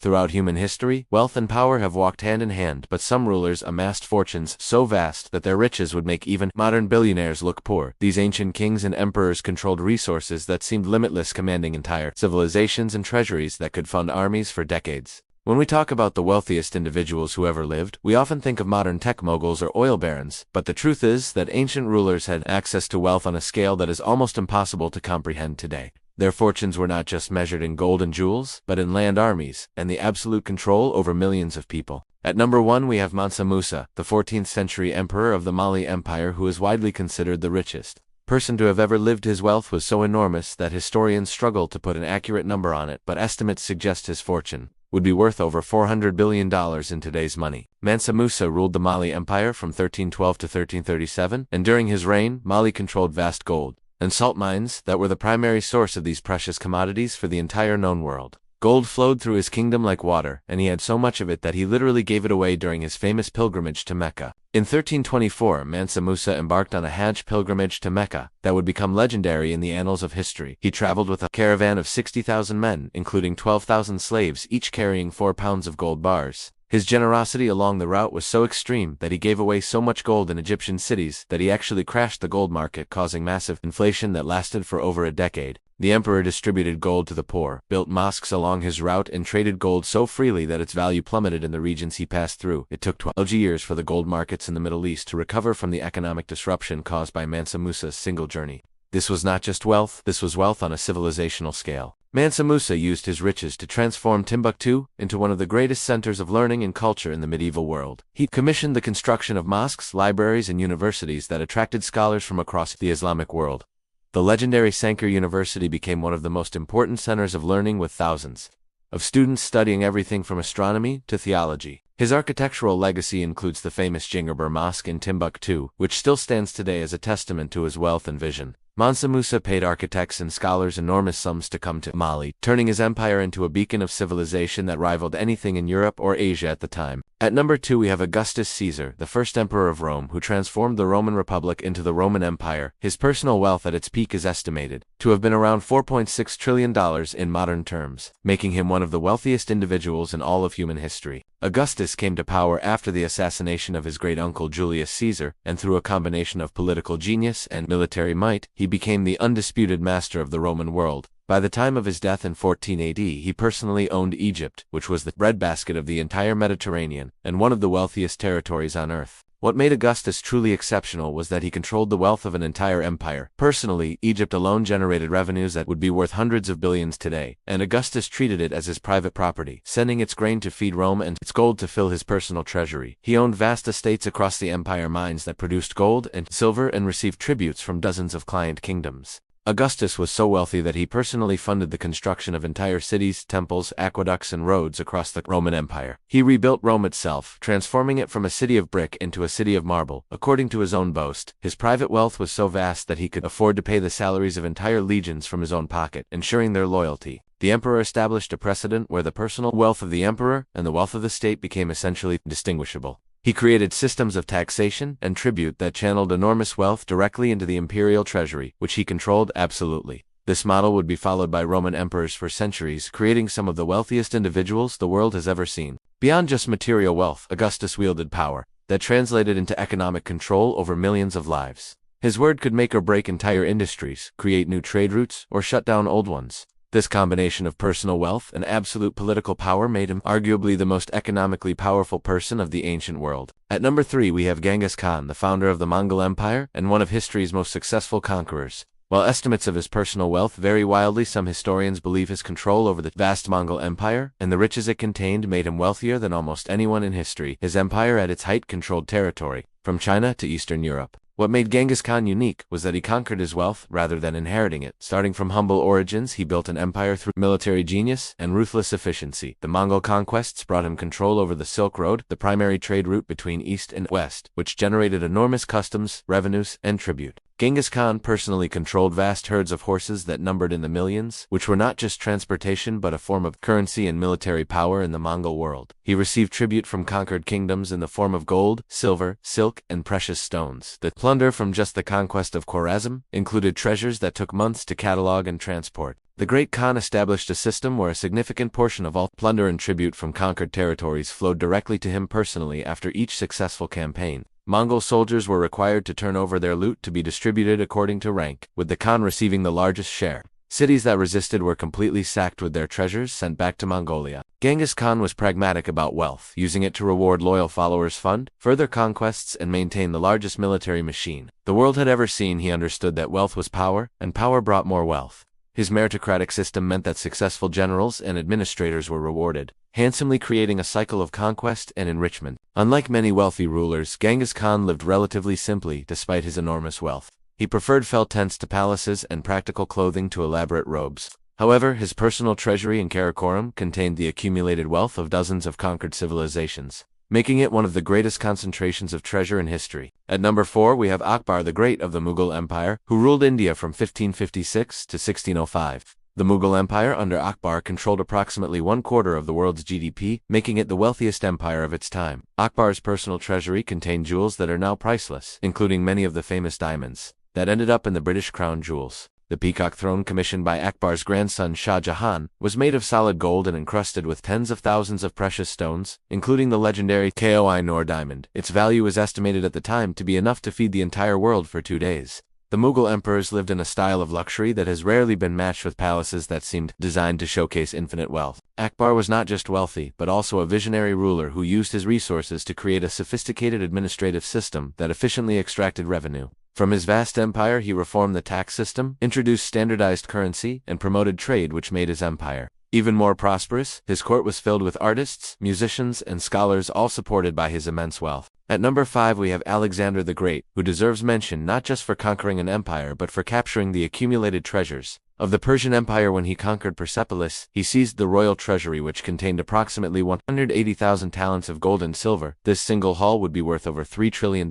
Throughout human history, wealth and power have walked hand in hand, but some rulers amassed fortunes so vast that their riches would make even modern billionaires look poor. These ancient kings and emperors controlled resources that seemed limitless, commanding entire civilizations and treasuries that could fund armies for decades. When we talk about the wealthiest individuals who ever lived, we often think of modern tech moguls or oil barons, but the truth is that ancient rulers had access to wealth on a scale that is almost impossible to comprehend today. Their fortunes were not just measured in gold and jewels, but in land armies, and the absolute control over millions of people. At number 1 we have Mansa Musa, the 14th century emperor of the Mali Empire, who is widely considered the richest person to have ever lived. His wealth was so enormous that historians struggle to put an accurate number on it, but estimates suggest his fortune would be worth over $400 billion in today's money. Mansa Musa ruled the Mali Empire from 1312 to 1337, and during his reign, Mali controlled vast gold and salt mines that were the primary source of these precious commodities for the entire known world. Gold flowed through his kingdom like water, and he had so much of it that he literally gave it away during his famous pilgrimage to Mecca. In 1324, Mansa Musa embarked on a Hajj pilgrimage to Mecca that would become legendary in the annals of history. He traveled with a caravan of 60,000 men, including 12,000 slaves, each carrying 4 pounds of gold bars. His generosity along the route was so extreme that he gave away so much gold in Egyptian cities that he actually crashed the gold market, causing massive inflation that lasted for over a decade. The emperor distributed gold to the poor, built mosques along his route, and traded gold so freely that its value plummeted in the regions he passed through. It took 12 years for the gold markets in the Middle East to recover from the economic disruption caused by Mansa Musa's single journey. This was not just wealth, this was wealth on a civilizational scale. Mansa Musa used his riches to transform Timbuktu into one of the greatest centers of learning and culture in the medieval world. He commissioned the construction of mosques, libraries, and universities that attracted scholars from across the Islamic world. The legendary Sankar University became one of the most important centers of learning, with thousands of students studying everything from astronomy to theology. His architectural legacy includes the famous Djingueber Mosque in Timbuktu, which still stands today as a testament to his wealth and vision. Mansa Musa paid architects and scholars enormous sums to come to Mali, turning his empire into a beacon of civilization that rivaled anything in Europe or Asia at the time. At number 2 we have Augustus Caesar, the first emperor of Rome, who transformed the Roman Republic into the Roman Empire. His personal wealth at its peak is estimated to have been around $4.6 trillion in modern terms, making him one of the wealthiest individuals in all of human history. Augustus came to power after the assassination of his great-uncle Julius Caesar, and through a combination of political genius and military might, he became the undisputed master of the Roman world. By the time of his death in 14 AD, he personally owned Egypt, which was the breadbasket of the entire Mediterranean, and one of the wealthiest territories on earth. What made Augustus truly exceptional was that he controlled the wealth of an entire empire. Personally, Egypt alone generated revenues that would be worth hundreds of billions today, and Augustus treated it as his private property, sending its grain to feed Rome and its gold to fill his personal treasury. He owned vast estates across the empire, mines that produced gold and silver, and received tributes from dozens of client kingdoms. Augustus was so wealthy that he personally funded the construction of entire cities, temples, aqueducts, and roads across the Roman Empire. He rebuilt Rome itself, transforming it from a city of brick into a city of marble. According to his own boast, his private wealth was so vast that he could afford to pay the salaries of entire legions from his own pocket, ensuring their loyalty. The emperor established a precedent where the personal wealth of the emperor and the wealth of the state became essentially indistinguishable. He created systems of taxation and tribute that channeled enormous wealth directly into the imperial treasury, which he controlled absolutely. This model would be followed by Roman emperors for centuries, creating some of the wealthiest individuals the world has ever seen. Beyond just material wealth, Augustus wielded power that translated into economic control over millions of lives. His word could make or break entire industries, create new trade routes, or shut down old ones. This combination of personal wealth and absolute political power made him arguably the most economically powerful person of the ancient world. At number 3 we have Genghis Khan, the founder of the Mongol Empire and one of history's most successful conquerors. While estimates of his personal wealth vary wildly, some historians believe his control over the vast Mongol Empire and the riches it contained made him wealthier than almost anyone in history. His empire at its height controlled territory from China to Eastern Europe. What made Genghis Khan unique was that he conquered his wealth rather than inheriting it. Starting from humble origins, he built an empire through military genius and ruthless efficiency. The Mongol conquests brought him control over the Silk Road, the primary trade route between East and West, which generated enormous customs, revenues, and tribute. Genghis Khan personally controlled vast herds of horses that numbered in the millions, which were not just transportation but a form of currency and military power in the Mongol world. He received tribute from conquered kingdoms in the form of gold, silver, silk, and precious stones. The plunder from just the conquest of Khwarezm included treasures that took months to catalog and transport. The Great Khan established a system where a significant portion of all plunder and tribute from conquered territories flowed directly to him personally after each successful campaign. Mongol soldiers were required to turn over their loot to be distributed according to rank, with the Khan receiving the largest share. Cities that resisted were completely sacked with their treasures sent back to Mongolia. Genghis Khan was pragmatic about wealth, using it to reward loyal followers, fund further conquests, and maintain the largest military machine the world had ever seen. He understood that wealth was power, and power brought more wealth. His meritocratic system meant that successful generals and administrators were rewarded, handsomely, creating a cycle of conquest and enrichment. Unlike many wealthy rulers, Genghis Khan lived relatively simply despite his enormous wealth. He preferred felt tents to palaces and practical clothing to elaborate robes. However, his personal treasury in Karakoram contained the accumulated wealth of dozens of conquered civilizations, making it one of the greatest concentrations of treasure in history. At number 4, we have Akbar the Great of the Mughal Empire, who ruled India from 1556 to 1605. The Mughal Empire under Akbar controlled approximately 1/4 of the world's GDP, making it the wealthiest empire of its time. Akbar's personal treasury contained jewels that are now priceless, including many of the famous diamonds that ended up in the British crown jewels. The peacock throne commissioned by Akbar's grandson Shah Jahan was made of solid gold and encrusted with tens of thousands of precious stones, including the legendary Koh-i-Noor diamond. Its value was estimated at the time to be enough to feed the entire world for 2 days. The Mughal emperors lived in a style of luxury that has rarely been matched, with palaces that seemed designed to showcase infinite wealth. Akbar was not just wealthy, but also a visionary ruler who used his resources to create a sophisticated administrative system that efficiently extracted revenue. From his vast empire, he reformed the tax system, introduced standardized currency, and promoted trade, which made his empire even more prosperous. His court was filled with artists, musicians, and scholars, all supported by his immense wealth. At number 5, we have Alexander the Great, who deserves mention not just for conquering an empire but for capturing the accumulated treasures of the Persian Empire. When he conquered Persepolis, he seized the royal treasury, which contained approximately 180,000 talents of gold and silver. This single haul would be worth over $3 trillion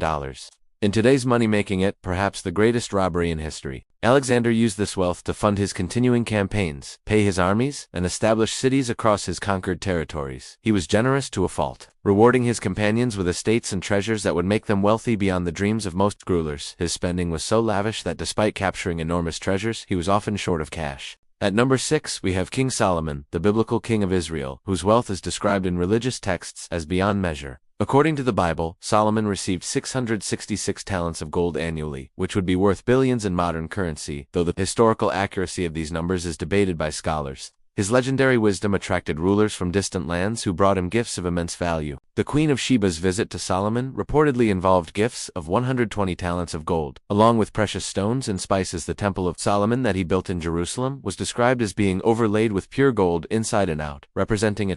in today's money, making it perhaps the greatest robbery in history. Alexander used this wealth to fund his continuing campaigns, pay his armies, and establish cities across his conquered territories. He was generous to a fault, rewarding his companions with estates and treasures that would make them wealthy beyond the dreams of most rulers. His spending was so lavish that despite capturing enormous treasures, he was often short of cash. At number 6, we have King Solomon, the biblical king of Israel, whose wealth is described in religious texts as beyond measure. According to the Bible, Solomon received 666 talents of gold annually, which would be worth billions in modern currency, though the historical accuracy of these numbers is debated by scholars. His legendary wisdom attracted rulers from distant lands who brought him gifts of immense value. The Queen of Sheba's visit to Solomon reportedly involved gifts of 120 talents of gold, along with precious stones and spices. The Temple of Solomon that he built in Jerusalem was described as being overlaid with pure gold inside and out, representing a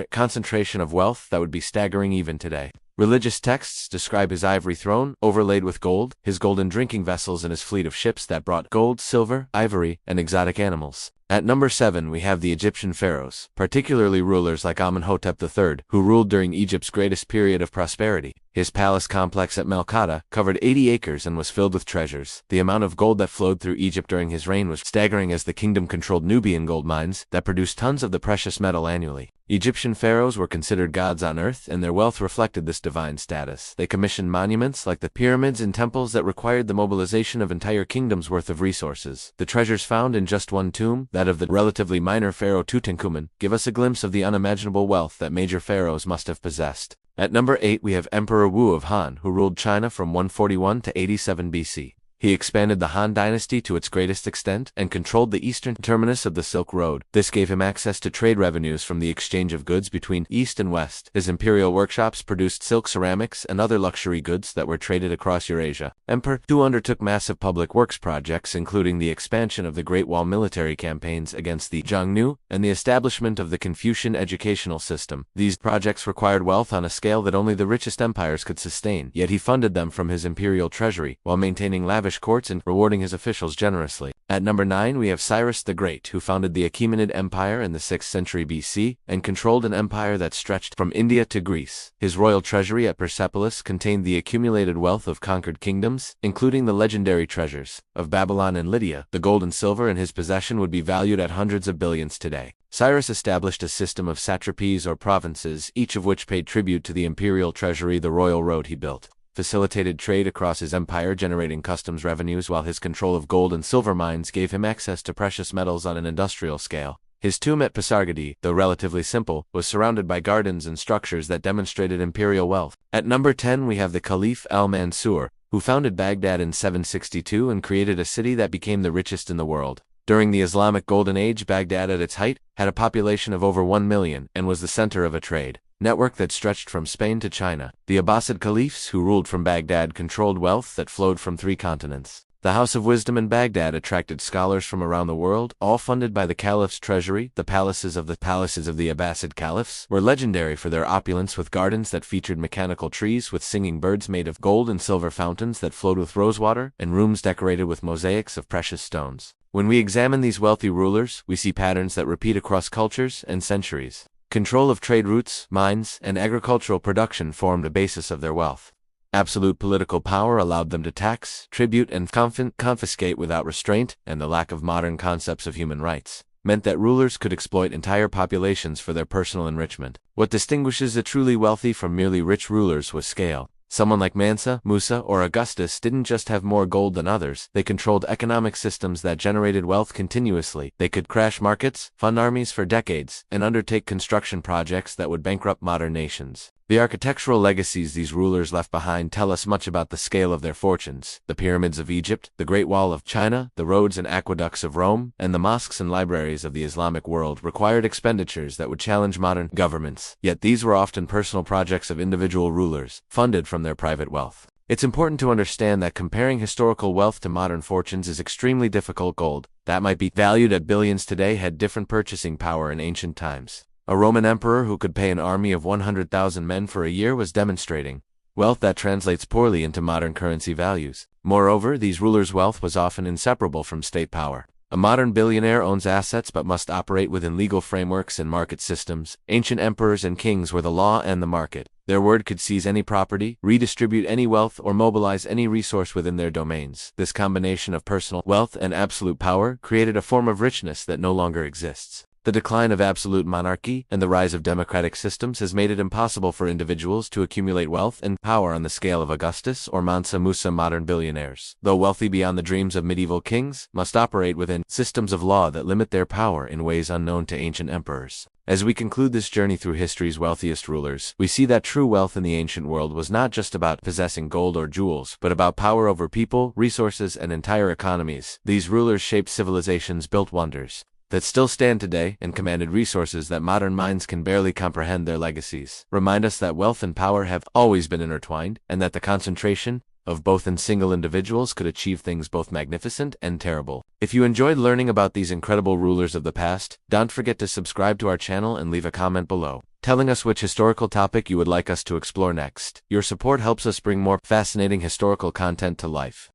concentration of wealth that would be staggering even today. Religious texts describe his ivory throne, overlaid with gold, his golden drinking vessels, and his fleet of ships that brought gold, silver, ivory, and exotic animals. At number 7, we have the Egyptian pharaohs, particularly rulers like Amenhotep III, who ruled during Egypt's greatest period of prosperity. His palace complex at Melkata covered 80 acres and was filled with treasures. The amount of gold that flowed through Egypt during his reign was staggering, as the kingdom controlled Nubian gold mines that produced tons of the precious metal annually. Egyptian pharaohs were considered gods on earth, and their wealth reflected this divine status. They commissioned monuments like the pyramids and temples that required the mobilization of entire kingdoms' worth of resources. The treasures found in just one tomb, that of the relatively minor pharaoh Tutankhamun, give us a glimpse of the unimaginable wealth that major pharaohs must have possessed. At number 8, we have Emperor Wu of Han, who ruled China from 141 to 87 BC. He expanded the Han dynasty to its greatest extent and controlled the eastern terminus of the Silk Road. This gave him access to trade revenues from the exchange of goods between East and West. His imperial workshops produced silk ceramics and other luxury goods that were traded across Eurasia. Emperor Wu undertook massive public works projects, including the expansion of the Great Wall, military campaigns against the Xiongnu, and the establishment of the Confucian educational system. These projects required wealth on a scale that only the richest empires could sustain, yet he funded them from his imperial treasury, while maintaining lavish lavish courts and rewarding his officials generously. At number 9 we have Cyrus the Great, who founded the Achaemenid Empire in the 6th century BC, and controlled an empire that stretched from India to Greece. His royal treasury at Persepolis contained the accumulated wealth of conquered kingdoms, including the legendary treasures of Babylon and Lydia. The gold and silver in his possession would be valued at hundreds of billions today. Cyrus established a system of satrapies or provinces, each of which paid tribute to the imperial treasury. The royal road he built facilitated trade across his empire, generating customs revenues, while his control of gold and silver mines gave him access to precious metals on an industrial scale. His tomb at Pasargadae, though relatively simple, was surrounded by gardens and structures that demonstrated imperial wealth. At number 10 we have the Caliph al-Mansur, who founded Baghdad in 762 and created a city that became the richest in the world. During the Islamic Golden Age, Baghdad at its height had a population of over 1 million and was the center of a trade network that stretched from Spain to China. The Abbasid caliphs who ruled from Baghdad controlled wealth that flowed from 3 continents. The House of Wisdom in Baghdad attracted scholars from around the world, all funded by the caliph's treasury. The palaces of the Abbasid caliphs were legendary for their opulence, with gardens that featured mechanical trees with singing birds made of gold and silver, fountains that flowed with rosewater, and rooms decorated with mosaics of precious stones. When we examine these wealthy rulers, we see patterns that repeat across cultures and centuries. Control of trade routes, mines, and agricultural production formed a basis of their wealth. Absolute political power allowed them to tax, tribute, and confiscate without restraint, and the lack of modern concepts of human rights meant that rulers could exploit entire populations for their personal enrichment. What distinguishes the truly wealthy from merely rich rulers was scale. Someone like Mansa, Musa, or Augustus didn't just have more gold than others, they controlled economic systems that generated wealth continuously. They could crash markets, fund armies for decades, and undertake construction projects that would bankrupt modern nations. The architectural legacies these rulers left behind tell us much about the scale of their fortunes. The pyramids of Egypt, the Great Wall of China, the roads and aqueducts of Rome, and the mosques and libraries of the Islamic world required expenditures that would challenge modern governments. Yet these were often personal projects of individual rulers, funded from their private wealth. It's important to understand that comparing historical wealth to modern fortunes is extremely difficult. Gold, that might be valued at billions today, had different purchasing power in ancient times. A Roman emperor who could pay an army of 100,000 men for a year was demonstrating wealth that translates poorly into modern currency values. Moreover, these rulers' wealth was often inseparable from state power. A modern billionaire owns assets but must operate within legal frameworks and market systems. Ancient emperors and kings were the law and the market. Their word could seize any property, redistribute any wealth, or mobilize any resource within their domains. This combination of personal wealth and absolute power created a form of richness that no longer exists. The decline of absolute monarchy and the rise of democratic systems has made it impossible for individuals to accumulate wealth and power on the scale of Augustus or Mansa Musa. Modern billionaires, though wealthy beyond the dreams of medieval kings, must operate within systems of law that limit their power in ways unknown to ancient emperors. As we conclude this journey through history's wealthiest rulers, we see that true wealth in the ancient world was not just about possessing gold or jewels, but about power over people, resources, and entire economies. These rulers shaped civilizations, built wonders that still stand today, and commanded resources that modern minds can barely comprehend. Their legacies remind us that wealth and power have always been intertwined, and that the concentration of both in single individuals could achieve things both magnificent and terrible. If you enjoyed learning about these incredible rulers of the past, don't forget to subscribe to our channel and leave a comment below, telling us which historical topic you would like us to explore next. Your support helps us bring more fascinating historical content to life.